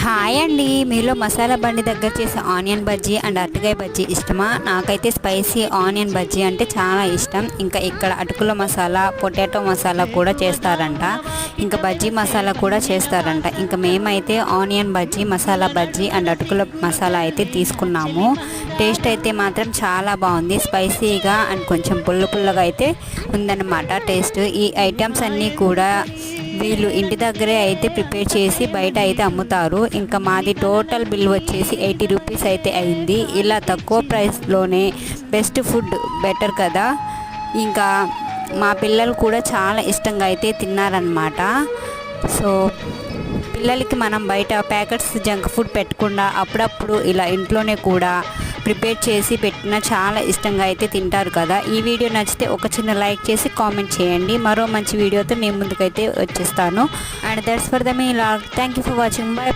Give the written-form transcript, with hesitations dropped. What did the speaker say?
Hi అండి, మీలో మసాలా బండి దగ్గర చేసే ఆనియన్ బజ్జీ అండ్ అరటికాయ బజ్జీ ఇష్టమా? నాకైతే స్పైసీ ఆనియన్ బజ్జీ అంటే చాలా ఇష్టం. ఇంకా ఇక్కడ అటుకుల మసాలా, పొటాటో మసాలా కూడా చేస్తారంట. ఇంకా బజ్జీ మసాలా కూడా చేస్తారంట. ఇంకా మేమైతే ఆనియన్ బజ్జీ, మసాలా బజ్జీ అండ్ అటుకుల మసాలా అయితే తీసుకున్నాము. టేస్ట్ అయితే మాత్రం చాలా బాగుంది. స్పైసీగా అండ్ కొంచెం పుల్ల పుల్లగా అయితే ఉందన్నమాట టేస్ట్. ఈ ఐటమ్స్ అన్నీ కూడా వీళ్ళు ఇంటి దగ్గరే అయితే ప్రిపేర్ చేసి బయట అయితే అమ్ముతారు. ఇంకా మాది టోటల్ బిల్ వచ్చేసి 80 రూపీస్ అయితే అయింది. ఇలా తక్కువ ప్రైస్లోనే బెస్ట్ ఫుడ్ బెటర్ కదా. ఇంకా మా పిల్లలు కూడా చాలా ఇష్టంగా అయితే తిన్నారనమాట. సో పిల్లలకి మనం బయట ప్యాకెట్స్ జంక్ ఫుడ్ పెట్టకుండా అప్పుడప్పుడు ఇలా ఇంట్లోనే కూడా ప్రిపేర్ చేసి పెట్టినా చాలా ఇష్టంగా అయితే తింటారు కదా. ఈ వీడియో నచ్చితే ఒక చిన్న లైక్ చేసి కామెంట్ చేయండి. మరో మంచి వీడియోతో మేము ముందుకైతే వచ్చేస్తాను. అండ్ దట్స్ ఫర్ ద మీ లాగ్. Thank you for watching. By.